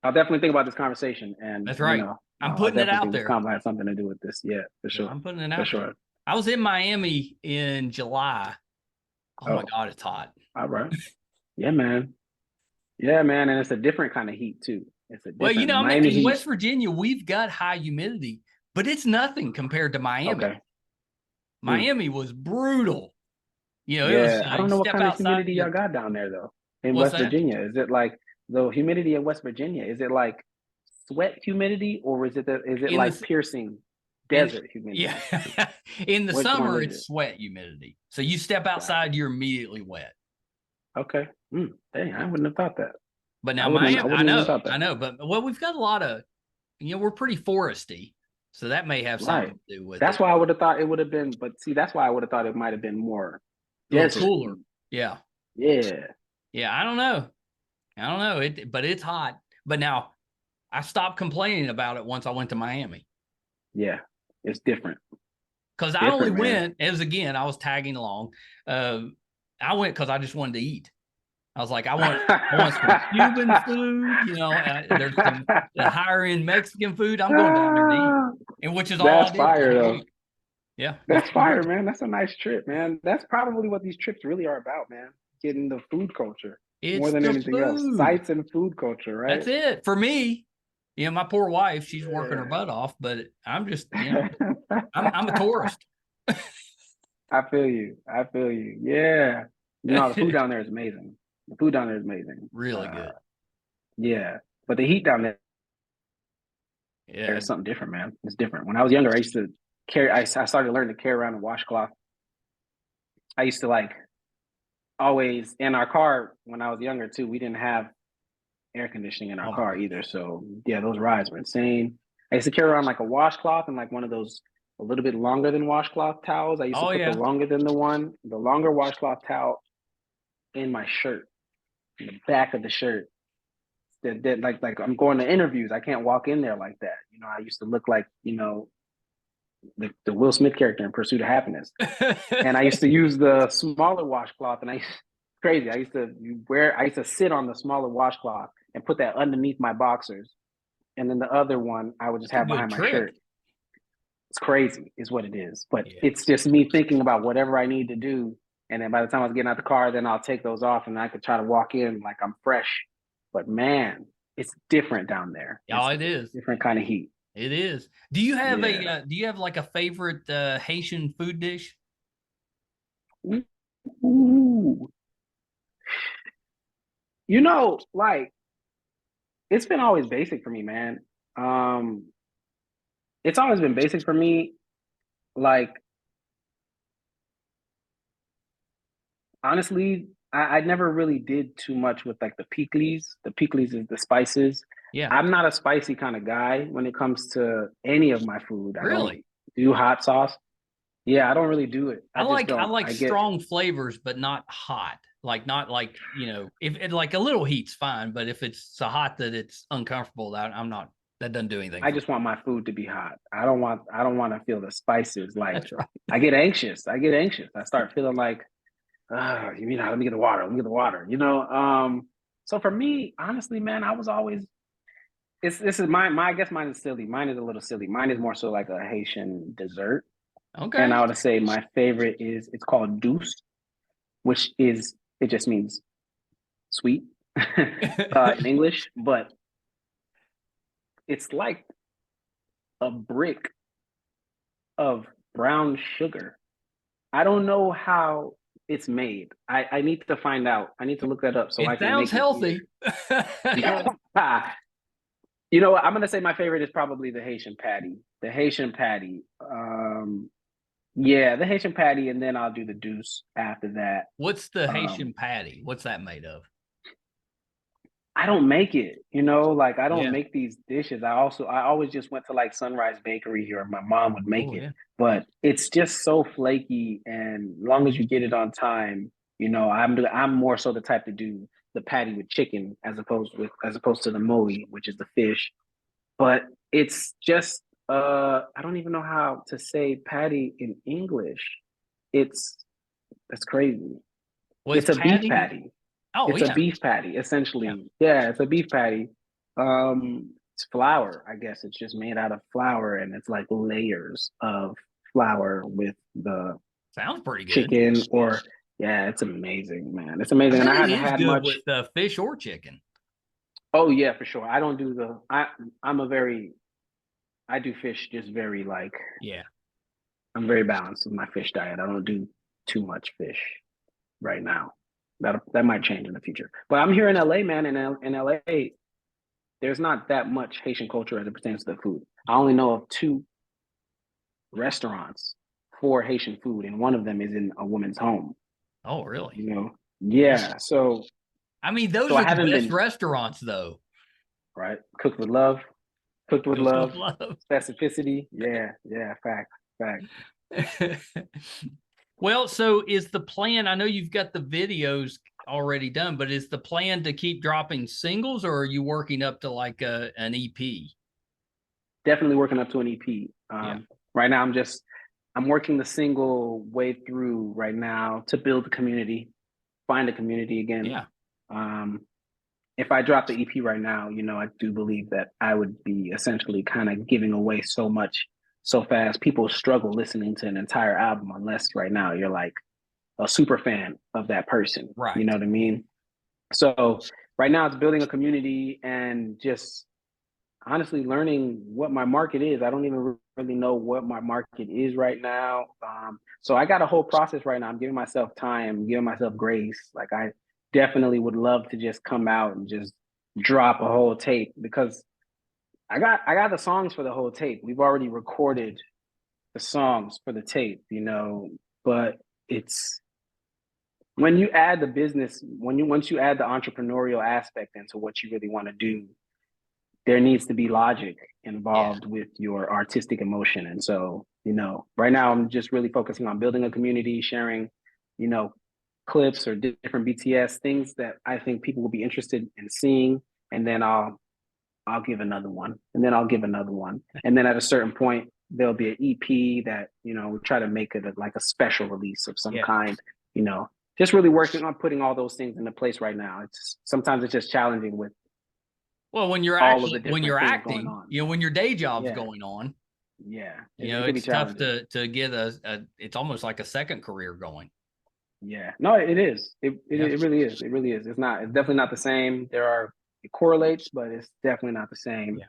I'll definitely think about this conversation. And that's right. I'm putting it out there. This combo has something to do with this. Yeah, for sure. I'm putting it out there. I was in Miami in July. Oh my God, it's hot. All right. Yeah, man. Yeah, man. And it's a different kind of heat too. It's a different Miami in West Virginia, we've got high humidity, but it's nothing compared to Miami. Okay. Miami was brutal. It was, I don't know what kind of humidity y'all got down there though. In West Virginia. Is it like the humidity in West Virginia? Is it like sweat humidity, or is it like piercing desert humidity? Yeah. In the summer, it's sweat humidity. So you step outside, you're immediately wet. Okay. Dang, I wouldn't have thought that. But now Miami, I know, but we've got a lot of, we're pretty foresty. So that may have something to do with it. That's why I would have thought it would have been, but see, that's why I would have thought it might have been more cooler. Yeah. Yeah. Yeah. I don't know. But it's hot. But now I stopped complaining about it once I went to Miami. Yeah. It's different. Because I only went, I was tagging along. I went because I just wanted to eat. I was like, I want some Cuban food, there's some higher end Mexican food. I'm going down there to eat. And which is all I did. That's fire though. Yeah. That's fire, man. That's a nice trip, man. That's probably what these trips really are about, man. Getting the food culture. More than anything else. Sights and food culture, right? That's it. For me, my poor wife, she's working her butt off, but I'm just, I'm a tourist. I feel you. Yeah. The food down there is amazing. The food down there is amazing. Really good. Yeah. But the heat down there is something different, man. It's different. When I was younger, I used to I started learning to carry around a washcloth. I used to always in our car when I was younger too, we didn't have air conditioning in our car either. So yeah, those rides were insane. I used to carry around a washcloth and one of those a little bit longer than washcloth towels. I used to put the longer washcloth towel in my shirt, in the back of the shirt. That like I'm going to interviews. I can't walk in there like that. I used to look like, the Will Smith character in Pursuit of Happiness. And I used to use the smaller washcloth, and crazy. I used to sit on the smaller washcloth and put that underneath my boxers. And then the other one I would just have behind my shirt. It's crazy is what it is. But it's just me thinking about whatever I need to do. And then by the time I was getting out the car, then I'll take those off and I could try to walk in like I'm fresh. But man, it's different down there. It is. Different kind of heat. It is. Do you have a favorite Haitian food dish? Ooh. It's been always basic for me, man. it's always been basic for me. Like, honestly, I never really did too much with like the pickles. The pickles is the spices. Yeah. I'm not a spicy kind of guy when it comes to any of my food. I don't Really? do hot sauce. Yeah, I don't really do it. I I just like I don't. like I get strong flavors, but not hot. Like not like, if it like a little heat's fine, but if it's so hot that it's uncomfortable, I'm not, that doesn't do anything I for me. just want my food to be hot. I don't want to feel the spices. Like That's right. I get anxious. I get anxious. I start feeling like, let me get the water. Let me get the water. So for me, honestly, man, I was always this is my I guess mine is silly. Mine is a little silly. Mine is more so like a Haitian dessert. And Okay. I would say my favorite is it's called douce, which is it just means sweet in English, but it's like a brick of brown sugar. I don't know how it's made. I need to find out. I need to look that up so I It can sounds make it healthy. here. You know what? I'm gonna say my favorite is probably the Haitian patty. The Haitian patty. Yeah, the Haitian patty, and then I'll do the deuce after that. What's the Um, Haitian patty? What's that made of? I don't make it, like I don't Yeah. make these dishes. I always just went to like Sunrise Bakery here, and my mom would make Oh it. yeah. But it's just so flaky, and long as you get it on time, I'm more so the type to do the patty with chicken as opposed to the moe, which is the fish. But it's just I don't even know how to say patty in English. It's That's crazy. Was It's a beef patty? patty. Oh It's a yeah. beef patty, Yeah. essentially. Yeah, it's a beef patty. It's flour, I guess. It's just made out of flour, and it's like layers of flour with the Sounds pretty good. chicken. Or yeah, it's amazing, man. It's I amazing, and bet I it haven't is had good much. with fish or chicken. Oh yeah, for sure. I don't do the. I do fish just very like Yeah. I'm very balanced with my fish diet. I don't do too much fish right now. That might change in the future. But I'm here in LA, man. In LA, there's not that much Haitian culture as it pertains to the food. I only know of two restaurants for Haitian food, and one of them is in a woman's home. Oh really? You know, Yeah. yeah. I mean, So those I are the haven't best been restaurants, though. right. Cooked with Cooked with love, love. specificity. Yeah, yeah. Fact. Well, so is the plan? I know you've got the videos already done, but is the plan to keep dropping singles, or are you working up to like an EP? Definitely working up to an EP. Yeah. Right now, I'm working the single way through right now to build a community, find a community again. Yeah. Um, if I drop the EP right now, I do believe that I would be essentially kind of giving away so much so fast. People struggle listening to an entire album unless right now you're like a super fan of that person. You Right. know what I mean? So right now it's building a community and just honestly learning what my market is. I don't even really know what my market is right now. So I got a whole process right now. I'm giving myself time, giving myself grace. Like I definitely would love to just come out and just drop a whole tape because I got the songs for the whole tape. We've already recorded the songs for the tape, but it's when you add the business, once you add the entrepreneurial aspect into what you really want to do, there needs to be logic Yeah. involved with your artistic emotion. And so, right now I'm just really focusing on building a community, sharing, you know, clips or different BTS things that I think people will be interested in seeing. And then I'll give another one. And then I'll give another one. And then at a certain point, there'll be an EP that, we try to make it like a special release of some Yeah. kind, you know, just really working on putting all those things into place right now. Sometimes it's just challenging with Well, when you're all of actually the when different you're things going acting, on. when your day job's Yeah, going on, yeah, it can be it's tough challenging. to get it's almost like a second career going. Yeah, no, it is. Yeah. It really is. It really is. It's not. It's definitely not the same. It correlates, but it's definitely not the same. Yeah.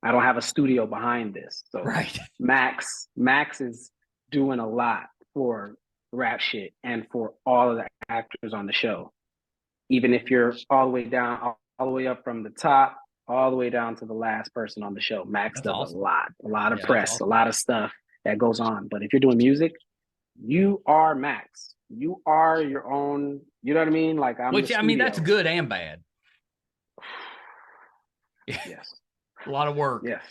I don't have a studio behind this, so Right. Max is doing a lot for rap shit and for all of the actors on the show. Even if you're all the way down, all the way up from the top all the way down to the last person on the show. Max That's does awesome. a lot of Yeah, that's press, a awesome. lot of stuff that goes on. But if you're doing music, you are Max. You are your own, you know what I mean? Like I'm the Which, I mean, that's studio. good and bad. Yes. A lot of work. Yes.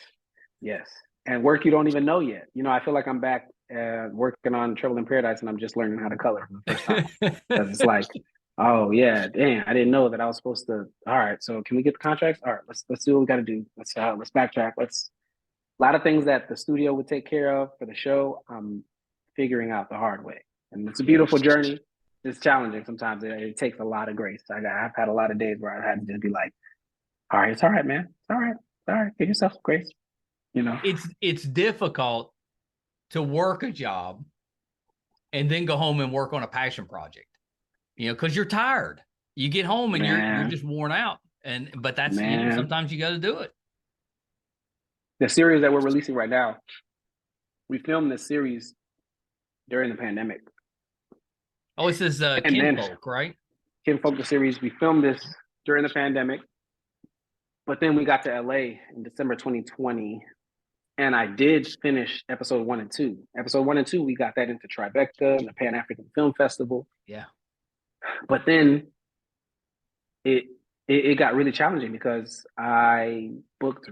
Yes. And work you don't even know yet. You know, I feel like I'm back working on Trouble in Paradise and I'm just learning how to color for the first time. Because it's like, oh yeah, damn, I didn't know that I was supposed to. All right, so can we get the contracts? All right, let's do what we got to do. Let's backtrack. Let's a lot of things that the studio would take care of for the show. I'm figuring out the hard way, and it's a beautiful journey. It's challenging sometimes. It takes a lot of grace. I've had a lot of days where I've had to just be like, all right, it's all right, man. It's all right. It's all right. Give yourself grace. You know. It's difficult to work a job and then go home and work on a passion project, you know, because you're tired. You get home and you're Man, just worn out. But that's, you know, man. sometimes you got to do it. The series that we're releasing right now, we filmed this series during the pandemic. Oh, it says And then Kinfolk, right? Kinfolk, the series, we filmed this during the pandemic. But then we got to LA in December 2020. And I did finish episode 1 and 2. Episode 1 and 2, we got that into Tribeca and the Pan African Film Festival. Yeah. But then it got really challenging because I booked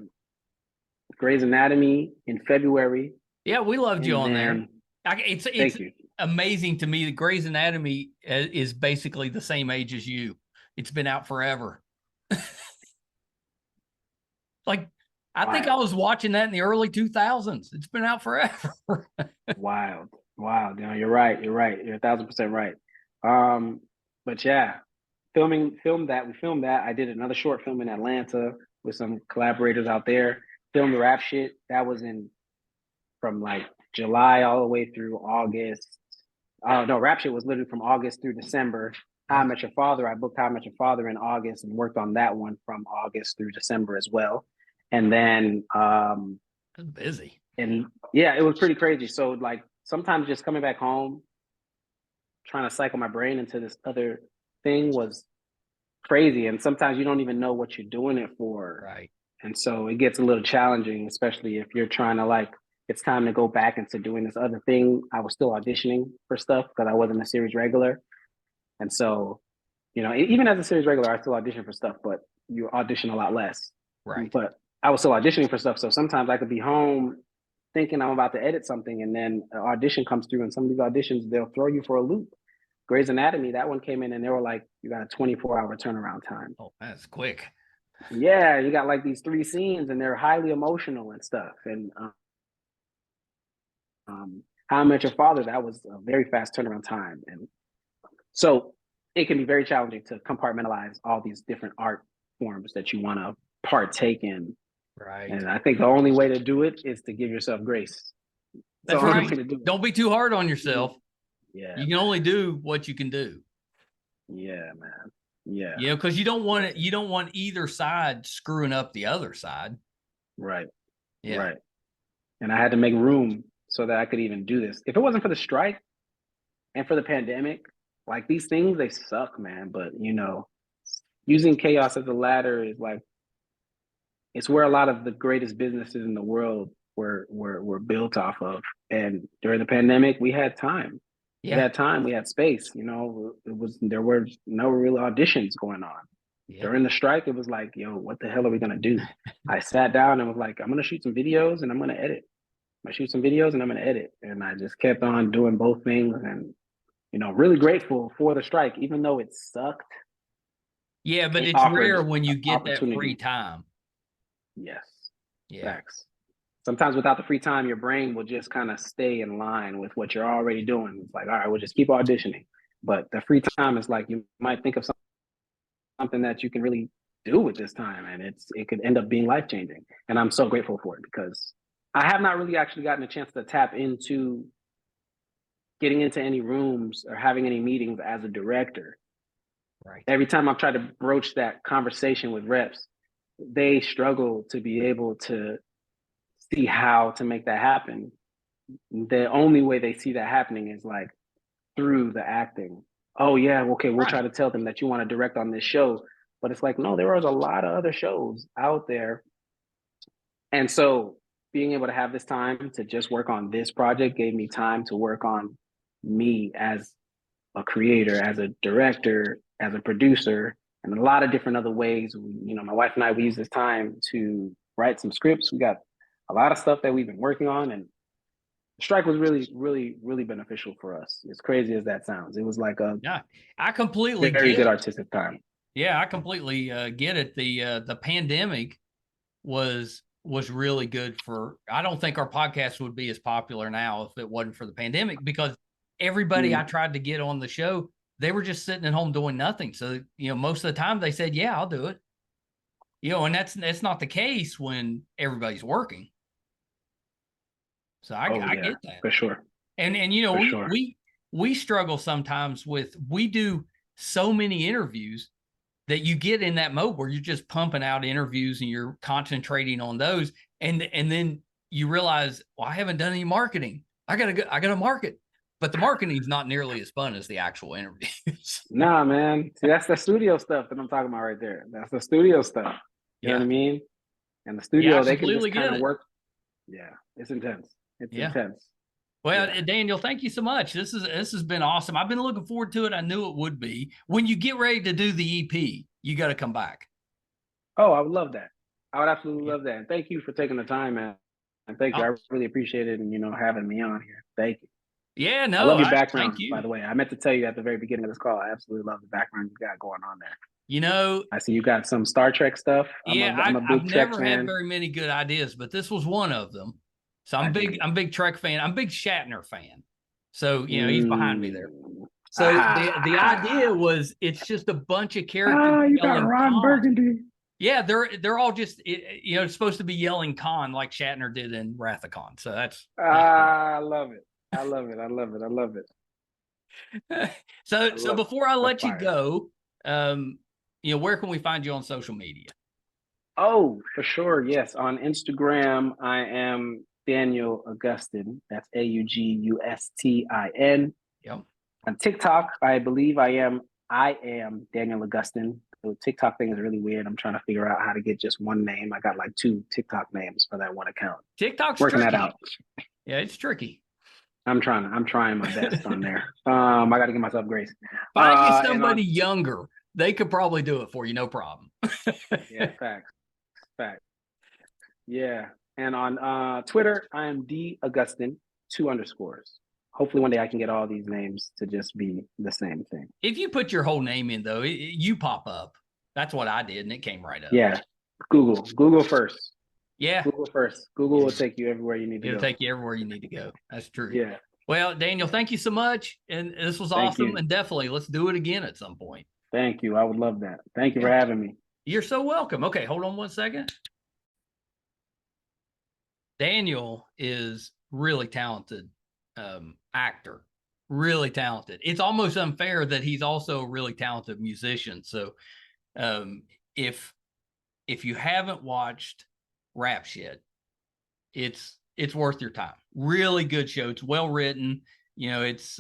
Grey's Anatomy in February. Yeah, we loved you And on there. then, It's thank you. amazing to me that Grey's Anatomy is basically the same age as you. It's been out forever. Like, I think I was watching that in the early 2000s. It's been out forever. Wild. Wow. You know, you're right. You're 1,000% right. But yeah, filmed that. We filmed that. I did another short film in Atlanta with some collaborators out there. Filmed the rap shit. That was in from like July all the way through August. No, rap shit was literally from August through December. How I Met Your Father. I booked How I Met Your Father in August and worked on that one from August through December as well. And then busy. and yeah, it was pretty crazy. So like sometimes just coming back home, trying to cycle my brain into this other thing was crazy. And sometimes you don't even know what you're doing it for. Right. And so it gets a little challenging, especially if you're trying to like, it's time to go back into doing this other thing. I was still auditioning for stuff because I wasn't a series regular. And so, you know, even as a series regular, I still audition for stuff, but you audition a lot less. Right. But I was still auditioning for stuff. So sometimes I could be home thinking I'm about to edit something, and then an audition comes through, and some of these auditions, they'll throw you for a loop. Grey's Anatomy, that one came in and they were like, you got a 24-hour turnaround time. Oh, that's quick. Yeah, you got like these 3 scenes and they're highly emotional and stuff. And How I Met Your Father, that was a very fast turnaround time. And so it can be very challenging to compartmentalize all these different art forms that you want to partake in. Right. And I think the only way to do it is to give yourself grace. That's right. Don't be too hard on yourself. Yeah. You can only do what you can do. Yeah, man. Yeah. You know, because you don't want it, you don't want either side screwing up the other side. Right. Yeah. Right. And I had to make room so that I could even do this. If it wasn't for the strike and for the pandemic, like these things, they suck, man. But you know, using chaos as a ladder is like, it's where a lot of the greatest businesses in the world were built off of. And during the pandemic, we had time. Yeah. We had time, we had space. You know, there were no real auditions going on. Yeah. During the strike, it was like, yo, what the hell are we gonna do? I sat down and was like, I'm gonna shoot some videos and I'm gonna edit. I'm gonna shoot some videos and I'm gonna edit. And I just kept on doing both things, and you know, really grateful for the strike, even though it sucked. Yeah, but it's rare when you get that free time. Yes. Yeah. Facts. Sometimes without the free time, your brain will just kind of stay in line with what you're already doing. It's like, all right, we'll just keep auditioning. But the free time is like, you might think of something that you can really do with this time, and it could end up being life-changing. And I'm so grateful for it because I have not really actually gotten a chance to tap into getting into any rooms or having any meetings as a director. Right. Every time I've tried to broach that conversation with reps, they struggle to be able to see how to make that happen. The only way they see that happening is like through the acting. Oh yeah, okay, we'll try to tell them that you want to direct on this show, But it's like, no, there was a lot of other shows out there. And so being able to have this time to just work on this project gave me time to work on me as a creator, as a director, as a producer, and a lot of different other ways. My wife and I, we use this time to write some scripts. We got a lot of stuff that we've been working on, and the strike was really, really, really beneficial for us. As crazy as that sounds, it was like a I completely very get good it. artistic time. Yeah, I completely get it. The pandemic was really good for. I don't think our podcast would be as popular now if it wasn't for the pandemic, because everybody I tried to get on the show, they were just sitting at home doing nothing. So, most of the time they said, "Yeah, I'll do it." And that's not the case when everybody's working. So I get that for sure. And For we sure. we struggle sometimes with, we do so many interviews that you get in that mode where you're just pumping out interviews and you're concentrating on those, and then you realize, well, I haven't done any marketing. I gotta market, but the marketing is not nearly as fun as the actual interviews. Nah, man. See, that's the studio stuff that I'm talking about right there. That's the studio stuff. You know what I mean? And the Yeah, I studio, they can completely just kind get of it. work. Yeah, it's intense. It's Yeah. intense. Well, Yeah. Daniel, thank you so much. This has been awesome. I've been looking forward to it. I knew it would be. When you get ready to do the EP, you got to come back. Oh, I would love that. I would absolutely Yeah. love that. And thank you for taking the time, man. And thank you. Oh, I really appreciate it, and having me on here. Thank you. yeah, I no, love your thank background, by you. the way. I meant to tell you at the very beginning of this call. I absolutely love the background you got going on there. You know, I see you got some Star Trek stuff. yeah, I'm a I've big Trek never had fan. very many good ideas, but this was one of them. So I dig I'm it. big Trek fan. I'm a big Shatner fan. So, he's behind me there. Mm. So the idea Aha. was, it's just a bunch of characters Ah, you got yelling Ron Khan. Burgundy. Yeah, they're all just it's supposed to be yelling Khan like Shatner did in Wrath of Khan. So that's I love it. I love it. I love it. I love it. so before I That's let you fire. go, where can we find you on social media? Oh, for sure. Yes. On Instagram, I am Daniel Augustin. That's Augustin. Yep. On TikTok, I believe I am Daniel Augustin. The TikTok thing is really weird. I'm trying to figure out how to get just one name. I got like 2 TikTok names for that one account. TikTok's Working tricky. that out. Yeah, it's tricky. I'm trying my best on there. I got to give myself grace. Find you And somebody younger. They could probably do it for you, no problem. yeah, facts. Yeah. And on Twitter, I am D Augustin, 2 underscores. Hopefully one day I can get all these names to just be the same thing. If you put your whole name in, though, you pop up. That's what I did, and it came right up. Yeah. Google first. Yeah. Google first. Google will take you everywhere you need to go. It'll take you everywhere you need to go. That's true. Yeah. Well, Daniel, thank you so much. And this was Thank awesome. you. And definitely let's do it again at some point. Thank you. I would love that. Thank you for having me. You're so welcome. Okay, hold on one second. Daniel is really talented actor, really talented. It's almost unfair that he's also a really talented musician. So if you haven't watched Rap Shit, it's worth your time. Really good show. It's well written. It's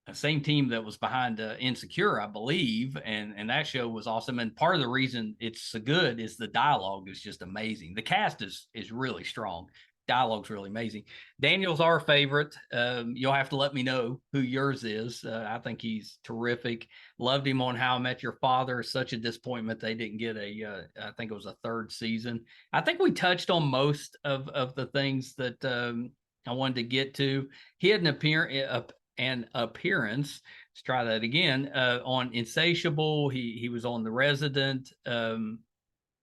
the same team that was behind Insecure, I believe, and that show was awesome. And part of the reason it's so good is the dialogue is just amazing. The cast is really strong. Dialogue's really amazing. Daniel's our favorite. You'll have to let me know who yours is. I think he's terrific. Loved him on How I Met Your Father. Such a disappointment they didn't get I think it was a 3rd season. I think we touched on most of the things that I wanted to get to. He had an appearance. Let's try that again. On Insatiable. He was on The Resident.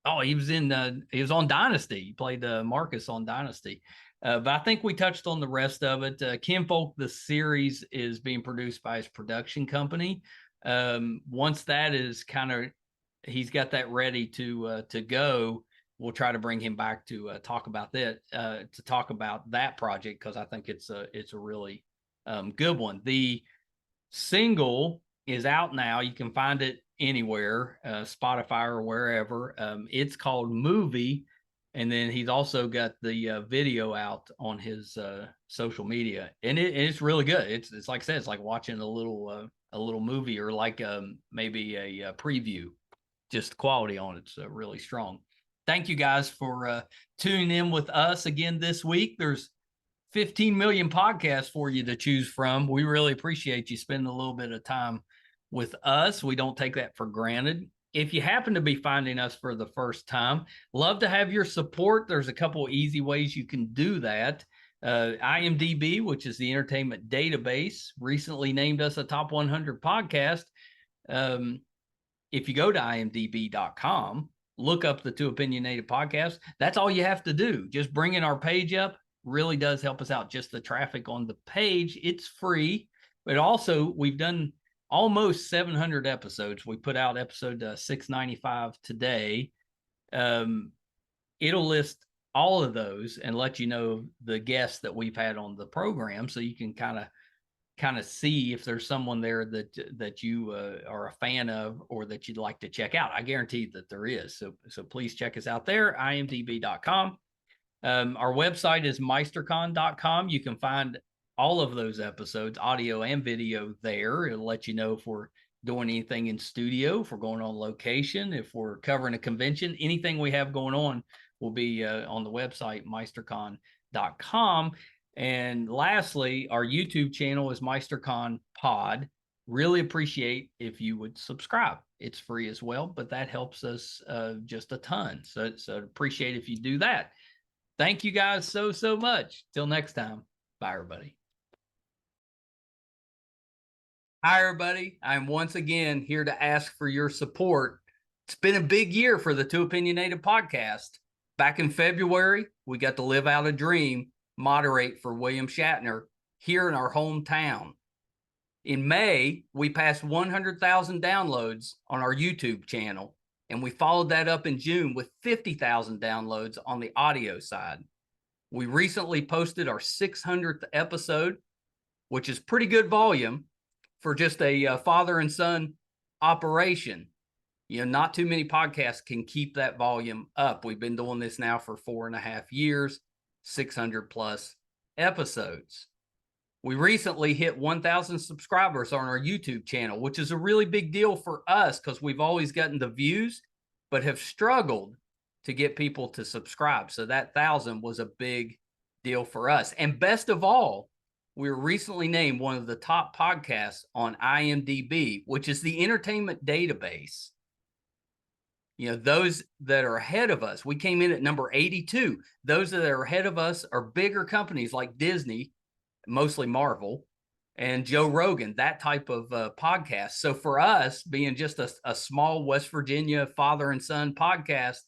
He was on Dynasty. He played Marcus on Dynasty. But I think we touched on the rest of it. Kinfolk, the series, is being produced by his production company. Once that is he's got that ready to go, we'll try to bring him back to talk about that project, because I think it's a really good one. The single is out now. You can find it anywhere, Spotify or wherever. It's called Movie, and then he's also got the video out on his social media, and it's really good. It's like I said, it's like watching a little movie, or like maybe a preview just the quality on it's really strong. Thank you guys for tuning in with us again this week. There's 15 million podcasts for you to choose from. We really appreciate you spending a little bit of time with us. We don't take that for granted. If you happen to be finding us for the first time, love to have your support. There's a couple easy ways you can do that. IMDb, which is the entertainment database, recently named us a top 100 podcast. If you go to imdb.com, look up the Too Opinionated podcast. That's all you have to do. Just bringing our page up really does help us out. Just the traffic on the page, it's free. But also, we've done almost 700 episodes. We put out episode 695 today. It'll list all of those and let you know the guests that we've had on the program, so you can kind of see if there's someone there that you are a fan of or that you'd like to check out. I guarantee that there is. So please check us out there, imdb.com. Our website is meistercon.com. You can find all of those episodes, audio and video there. It'll let you know if we're doing anything in studio, if we're going on location, if we're covering a convention, anything we have going on will be on the website, meistercon.com. And lastly, our YouTube channel is MeisterCon Pod. Really appreciate if you would subscribe. It's free as well, but that helps us just a ton. So appreciate if you do that. Thank you guys so much. Till next time. Bye, everybody. Hi, everybody. I'm once again here to ask for your support. It's been a big year for the Too Opinionated podcast. Back in February, we got to live out a dream, moderate for William Shatner here in our hometown. In May, we passed 100,000 downloads on our YouTube channel, and we followed that up in June with 50,000 downloads on the audio side. We recently posted our 600th episode, which is pretty good volume for just a father and son operation. You know, not too many podcasts can keep that volume up. We've been doing this now for 4.5 years, 600 plus episodes. We recently hit 1,000 subscribers on our YouTube channel, which is a really big deal for us because we've always gotten the views, but have struggled to get people to subscribe. So that 1,000 was a big deal for us. And best of all, we were recently named one of the top podcasts on IMDb, which is the entertainment database. You know, those that are ahead of us, we came in at number 82. Those that are ahead of us are bigger companies like Disney, mostly Marvel, and Joe Rogan, that type of podcast. So for us, being just a small West Virginia father and son podcast,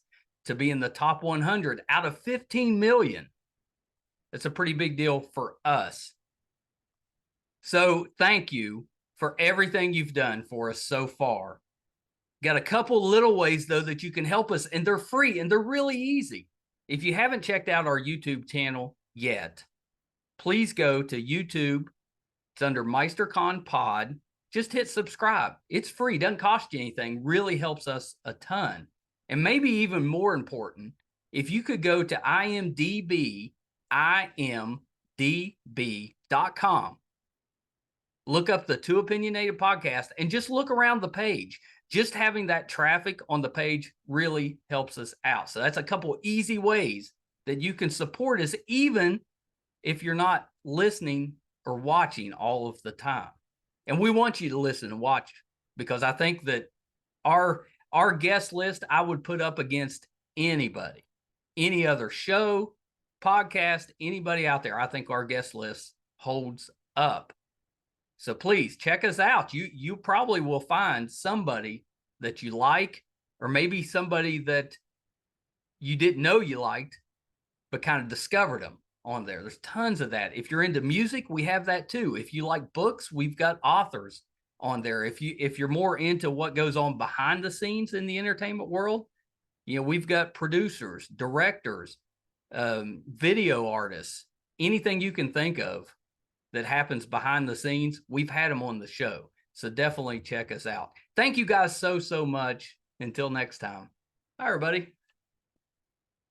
to be in the top 100 out of 15 million, it's a pretty big deal for us. So thank you for everything you've done for us so far. Got a couple little ways, though, that you can help us, and they're free, and they're really easy. If you haven't checked out our YouTube channel yet, please go to YouTube. It's under MeisterCon Pod. Just hit subscribe. It's free. Doesn't cost you anything. Really helps us a ton. And maybe even more important, if you could go to imdb.com, look up the Too Opinionated podcast, and just look around the page. Just having that traffic on the page really helps us out. So that's a couple easy ways that you can support us, even if you're not listening or watching all of the time. And we want you to listen and watch, because I think that our guest list, I would put up against anybody, any other show, podcast, anybody out there. I think our guest list holds up. So please check us out. You probably will find somebody that you like, or maybe somebody that you didn't know you liked, but kind of discovered them on there. There's tons of that. If you're into music, we have that too. If you like books, we've got authors on there. If you're more into what goes on behind the scenes in the entertainment world, you know, we've got producers, directors, video artists, anything you can think of that happens behind the scenes, we've had them on the show. So definitely check us out. Thank you guys so much. Until next time. Bye, everybody.